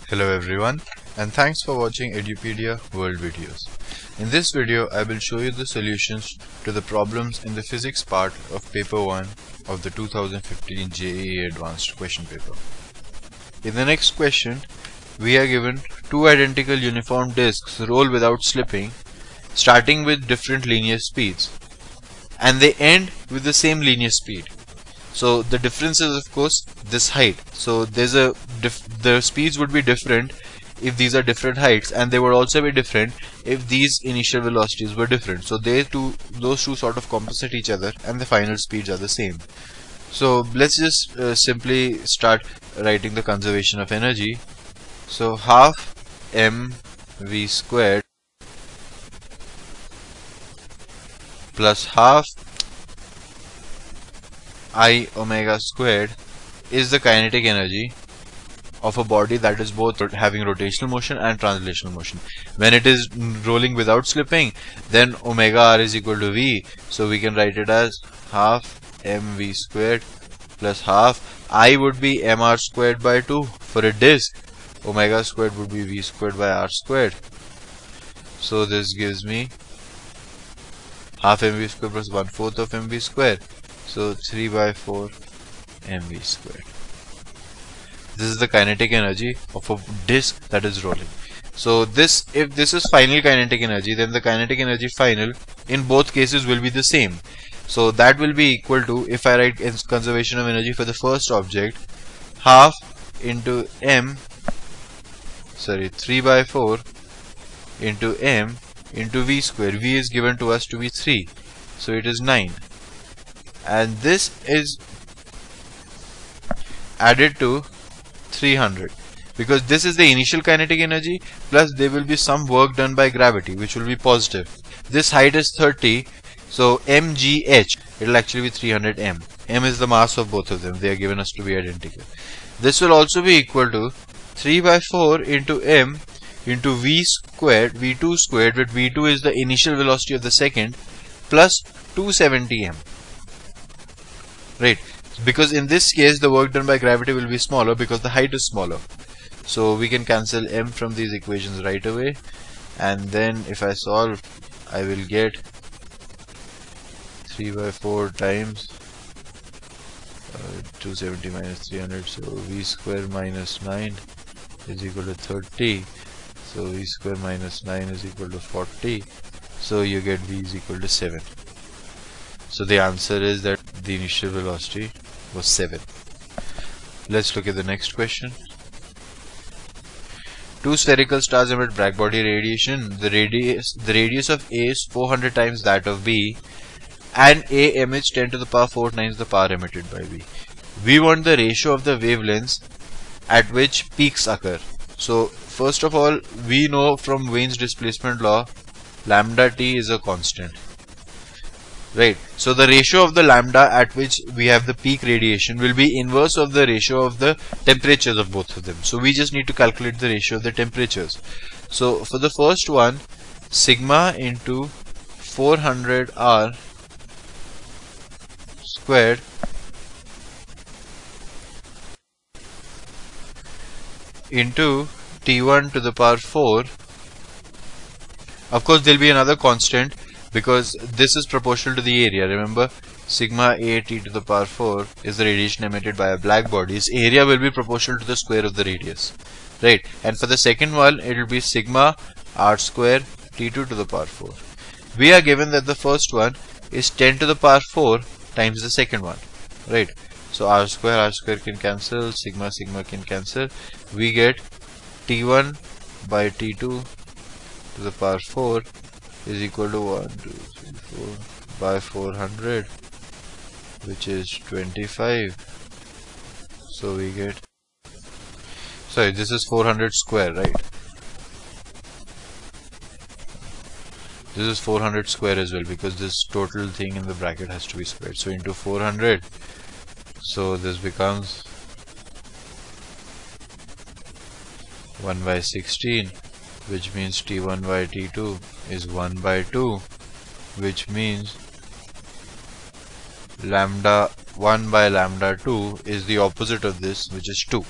Hello everyone, and thanks for watching Edupedia World Videos. In this video, I will show you the solutions to the problems in the physics part of paper 1 of the 2015 JEE Advanced question paper. In the next question, we are given two identical uniform disks roll without slipping, starting with different linear speeds, and they end with the same linear speed. So the difference is of course this height. So the speeds would be different if these are different heights, and they would also be different if these initial velocities were different. So those two sort of compensate each other, and the final speeds are the same. So let's just simply start writing the conservation of energy. So half mv squared plus half I omega squared is the kinetic energy of a body that is both having rotational motion and translational motion. When it is rolling without slipping, then omega r is equal to v, so we can write it as half mv squared plus half I would be mr squared by 2 for a disk, omega squared would be v squared by r squared. So this gives me half mv squared plus 1/4 of mv squared. So 3 by 4 mv squared. This is the kinetic energy of a disk that is rolling. So if this is final kinetic energy, then the kinetic energy final in both cases will be the same. So that will be equal to, if I write conservation of energy for the first object, half into 3 by 4 into m into v square. V is given to us to be 3, so it is 9. And this is added to 300 because this is the initial kinetic energy, plus there will be some work done by gravity which will be positive. This height is 30, so mgh, it will actually be 300 m. M is the mass of both of them. They are given us to be identical. This will also be equal to 3 by 4 into m into v squared, v2 squared, where v2 is the initial velocity of the second, plus 270 m. Right, because in this case the work done by gravity will be smaller because the height is smaller. So we can cancel m from these equations right away, and then if I solve, I will get 3 by 4 times 270 minus 300, so v square minus 9 is equal to 30. So v square minus 9 is equal to 40. So you get v is equal to 7. So the answer is that the initial velocity was 7. Let's look at the next question. Two spherical stars emit blackbody radiation. The radius of A is 400 times that of B, and A emits 10 to the power 4 times the power emitted by B. We want the ratio of the wavelengths at which peaks occur. So first of all, we know from Wien's displacement law, lambda t is a constant. Right, so the ratio of the lambda at which we have the peak radiation will be inverse of the ratio of the temperatures of both of them. So we just need to calculate the ratio of the temperatures. So for the first one, sigma into 400 r squared into T1 to the power 4. Of course there will be another constant, because this is proportional to the area. Remember, sigma a t to the power 4 is the radiation emitted by a black body. Its area will be proportional to the square of the radius, right? And for the second one, it will be sigma r square t2 to the power 4. We are given that the first one is 10 to the power 4 times the second one, right? So r square can cancel, sigma can cancel. We get t1 by t2 to the power 4 is equal to 1, 2, 3, 4 by 400, which is 25. So we get, sorry, this is 400 square, right? This is 400 square as well, because this total thing in the bracket has to be squared. So into 400, so this becomes 1 by 16, which means T1 by T2 is 1 by 2, which means lambda 1 by lambda 2 is the opposite of this, which is 2.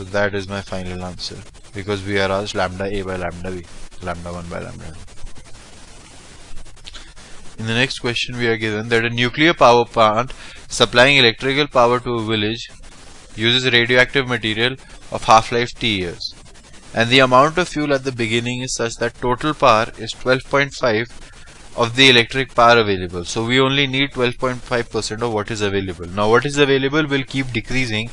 So that is my final answer, because we are asked lambda a by lambda b, lambda 1 by lambda 2. In the next question, we are given that a nuclear power plant supplying electrical power to a village uses radioactive material of half-life T years, and the amount of fuel at the beginning is such that total power is 12.5 of the electric power available. So we only need 12.5% of what is available. Now what is available will keep decreasing,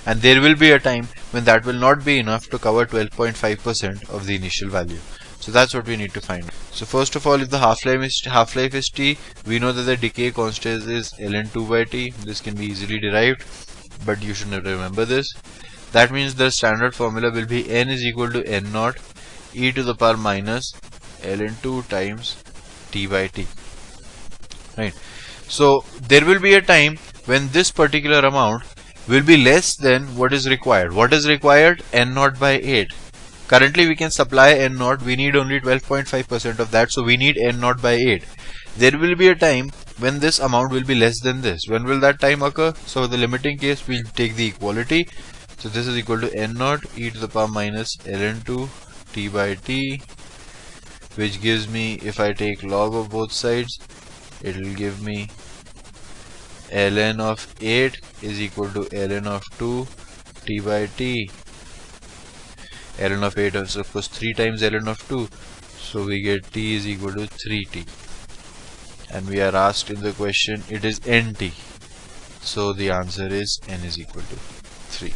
and there will be a time when that will not be enough to cover 12.5% of the initial value. So that's what we need to find. So first of all, if the half-life is T, we know that the decay constant is ln2 by T. This can be easily derived, but you should remember this. That means the standard formula will be n is equal to n naught e to the power minus ln2 times T by T. Right. So there will be a time when this particular amount will be less than what is required. What is required? N naught by 8. Currently we can supply N naught, we need only 12.5% of that, so we need N naught by 8. There will be a time when this amount will be less than this. When will that time occur? So the limiting case, we'll take the equality. So this is equal to N naught e to the power minus ln2 T by T, which gives me, if I take log of both sides, it will give me ln of 8 is equal to ln of 2 T by T. Ln of 8 is of course 3 times ln of 2, so we get T is equal to 3T, and we are asked in the question it is NT, so the answer is N is equal to 3.